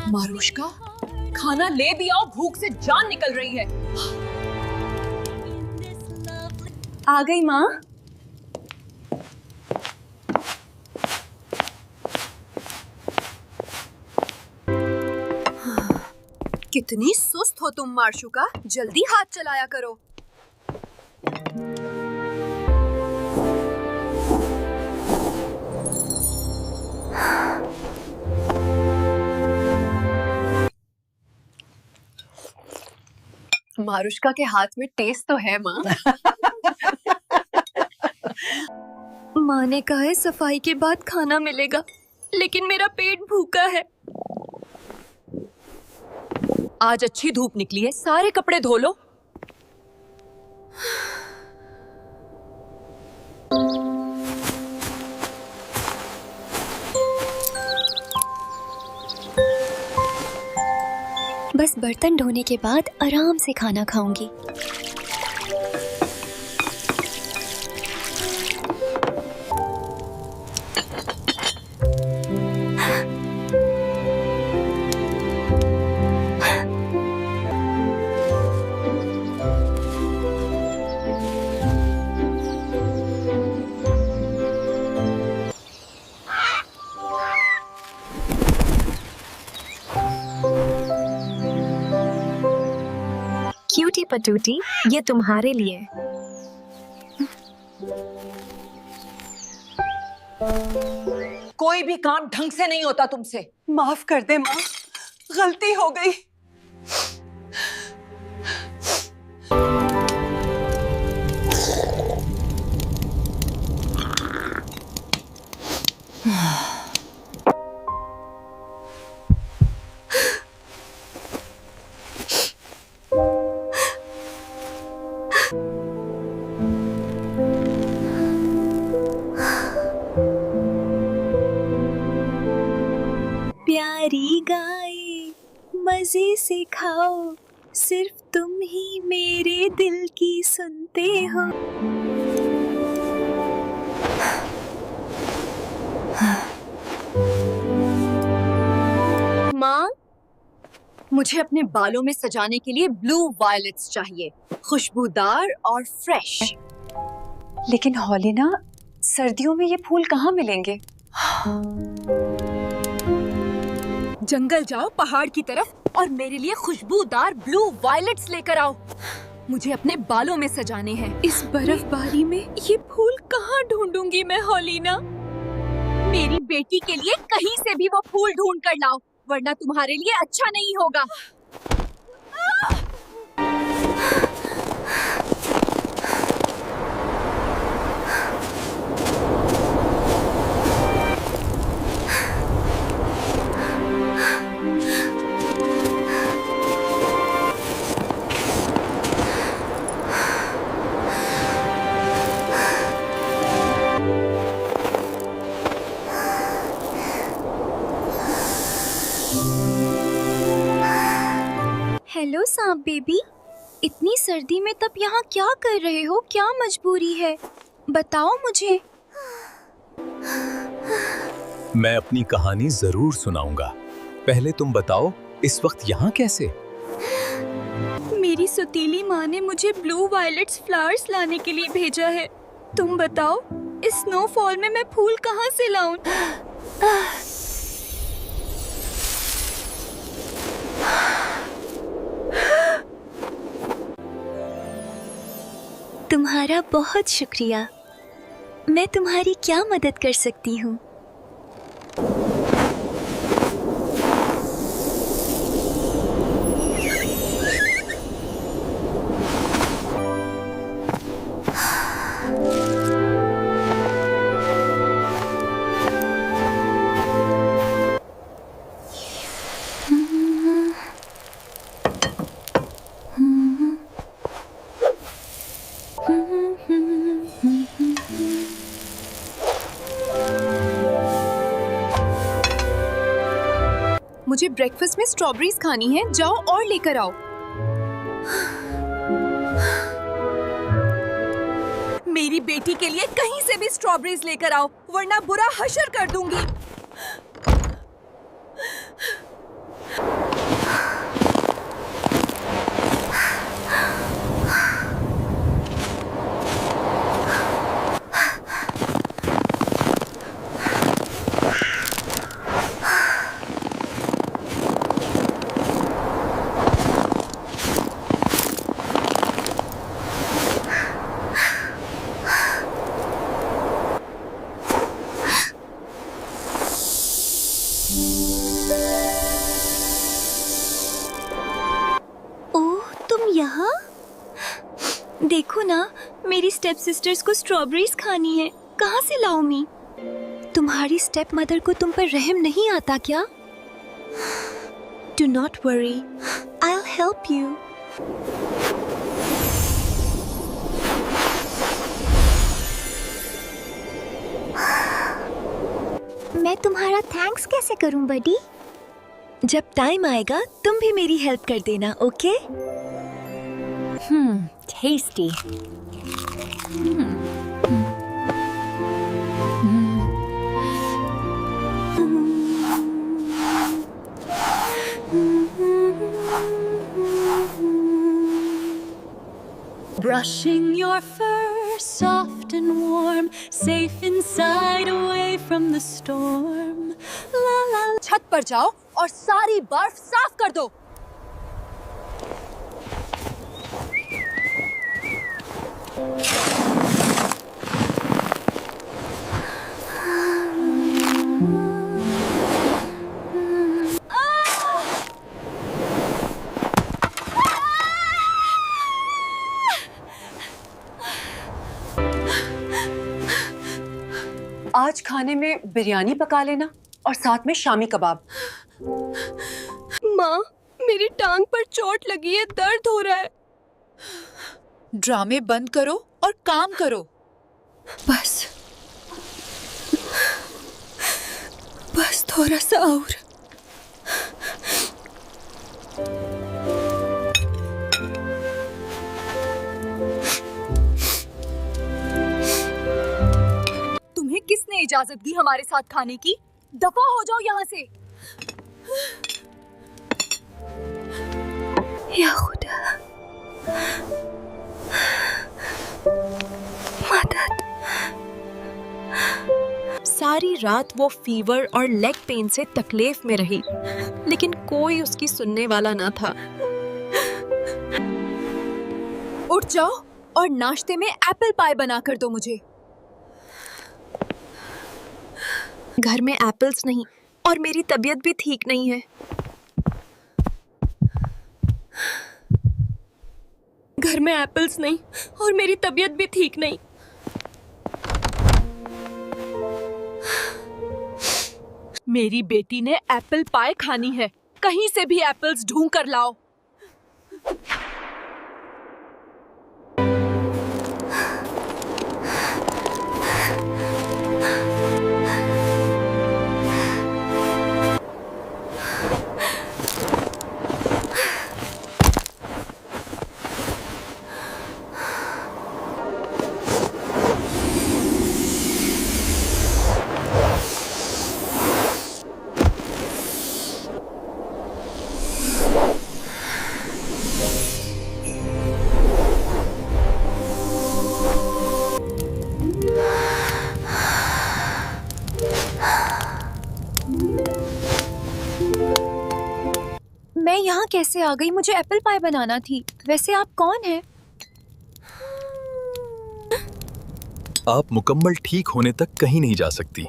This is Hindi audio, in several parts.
मारुष्का, खाना ले भी आओ, भूख से जान निकल रही है। आ गई माँ। कितनी सुस्त हो तुम मारुष्का, जल्दी हाथ चलाया करो। मारुष्का के हाथ में टेस्ट तो है माँ। माँ ने कहा है सफाई के बाद खाना मिलेगा, लेकिन मेरा पेट भूखा है। आज अच्छी धूप निकली है, सारे कपड़े धो लो। बस बर्तन धोने के बाद आराम से खाना खाऊंगी। क्यूटी पटूटी, ये तुम्हारे लिए। कोई भी काम ढंग से नहीं होता तुमसे। माफ कर दे माँ, गलती हो गई। प्यारी गाय मजे से खाओ, सिर्फ तुम ही मेरे दिल की सुनते हो। माँ, मुझे अपने बालों में सजाने के लिए ब्लू वायलेट्स चाहिए, खुशबूदार और फ्रेश। लेकिन हॉलिना, सर्दियों में ये फूल कहाँ मिलेंगे? जंगल जाओ पहाड़ की तरफ और मेरे लिए खुशबूदार ब्लू वायलेट्स लेकर आओ। मुझे अपने बालों में सजाने हैं। इस बर्फबारी में ये फूल कहाँ ढूंढूंगी मैं हॉलिना? मेरी बेटी के लिए कहीं से भी वो फूल ढूंढ कर लाओ, वरना तुम्हारे लिए अच्छा नहीं होगा। हेलो सांप बेबी, इतनी सर्दी में तब यहाँ क्या कर रहे हो? क्या मजबूरी है, बताओ मुझे। मैं अपनी कहानी जरूर सुनाऊंगा। पहले तुम बताओ, इस वक्त यहाँ कैसे? मेरी सुतीली माँ ने मुझे ब्लू वायलेट्स फ्लावर्स लाने के लिए भेजा है। तुम बताओ, इस स्नोफॉल में मैं फूल कहाँ से लाऊं? तुम्हारा बहुत शुक्रिया। मैं तुम्हारी क्या मदद कर सकती हूँ? मुझे ब्रेकफास्ट में स्ट्रॉबेरीज खानी है, जाओ और लेकर आओ। मेरी बेटी के लिए कहीं से भी स्ट्रॉबेरीज लेकर आओ, वरना बुरा हशर कर दूंगी। ओह, तुम यहाँ? देखो ना, मेरी स्टेप सिस्टर्स को स्ट्रॉबेरीज खानी है। कहाँ से लाऊं मैं? तुम्हारी स्टेप मदर को तुम पर रहम नहीं आता क्या? Do not worry, I'll help you. मैं तुम्हारा थैंक्स कैसे करूं बडी? जब टाइम आएगा तुम भी मेरी हेल्प कर देना, okay? tasty. Brushing your fur, soft and warm, safe inside, away from the storm. La la. छत पर जाओ और सारी बर्फ साफ कर दो। आज खाने में बिरयानी पका लेना और साथ में शामी कबाब। माँ, मेरी टांग पर चोट लगी है, दर्द हो रहा है। ड्रामे बंद करो और काम करो। बस थोड़ा सा और। तुम्हें किसने इजाजत दी हमारे साथ खाने की? दफा हो जाओ यहाँ से। या खुदा, मदद। सारी रात वो फीवर और लेग पेन से तकलीफ में रही, लेकिन कोई उसकी सुनने वाला ना था। उठ जाओ और नाश्ते में एप्पल पाई बना कर दो मुझे। घर में एप्पल्स नहीं और मेरी तबीयत भी ठीक नहीं है। घर में एप्पल्स नहीं और मेरी तबीयत भी ठीक नहीं। मेरी बेटी ने एप्पल पाई खानी है। कहीं से भी एप्पल्स ढूंढ कर लाओ। मैं यहाँ कैसे आ गई? मुझे एप्पल पाई बनाना थी। वैसे आप कौन हैं? आप मुकम्मल ठीक होने तक कहीं नहीं जा सकती।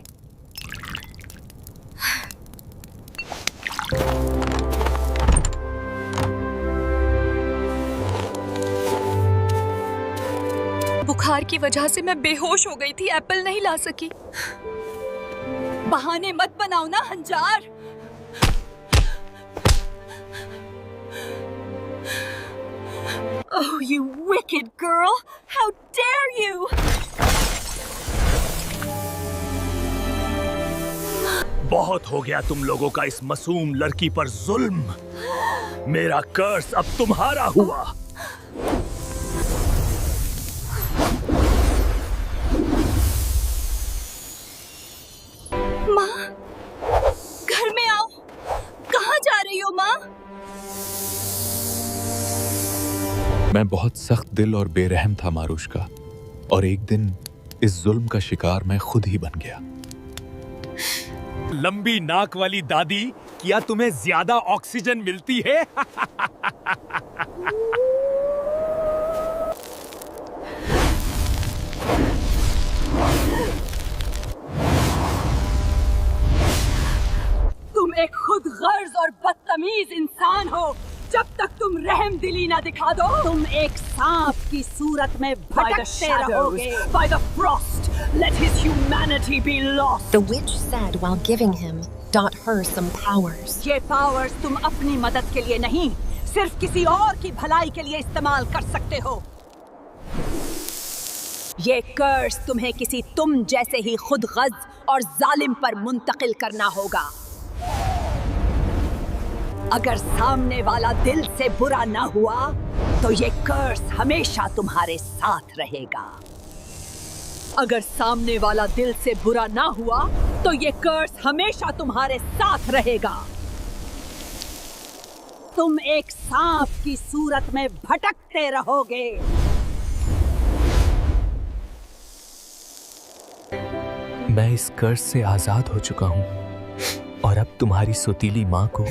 बुखार की वजह से मैं बेहोश हो गई थी, एप्पल नहीं ला सकी। बहाने मत बनाओ ना हंजार। Oh, you wicked girl! How dare you! बहुत हो गया तुम लोगों का इस मासूम लड़की पर जुल्म। मेरा कर्स अब तुम्हारा हुआ। माँ, घर में आओ। कहाँ जा रही हो माँ? मैं बहुत सख्त दिल और बेरहम था मारुष्का, और एक दिन इस जुल्म का शिकार मैं खुद ही बन गया। लंबी नाक वाली दादी, क्या तुम्हें ज्यादा ऑक्सीजन मिलती है? तुम एक खुद गर्ज और बदतमीज इंसान हो जब तक तुम रहम दिली ना दिखा दो। तुम एक सांप की सूरत में भटकते रहोगे। By the frost, let his humanity be lost. The witch said while giving him her some powers. ये पावर्स तुम अपनी मदद के लिए नहीं, सिर्फ किसी और की भलाई के लिए इस्तेमाल कर सकते हो। ये कर्स तुम्हें किसी तुम जैसे ही खुद गज और जालिम पर मुंतकिल करना होगा। अगर सामने वाला दिल से बुरा ना हुआ तो ये कर्स हमेशा तुम्हारे साथ रहेगा। अगर सामने वाला दिल से बुरा ना हुआ तो ये कर्स हमेशा तुम्हारे साथ रहेगा। तुम एक सांप की सूरत में भटकते रहोगे। मैं इस कर्ज से आजाद हो चुका हूँ और अब तुम्हारी सौतीली माँ को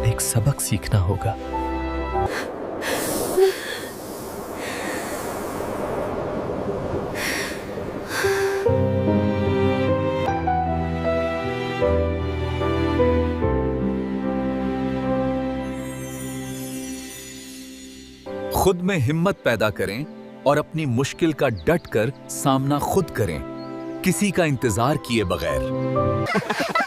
एक सबक सीखना होगा। खुद में हिम्मत पैदा करें और अपनी मुश्किल का डट कर सामना खुद करें, किसी का इंतजार किए बगैर।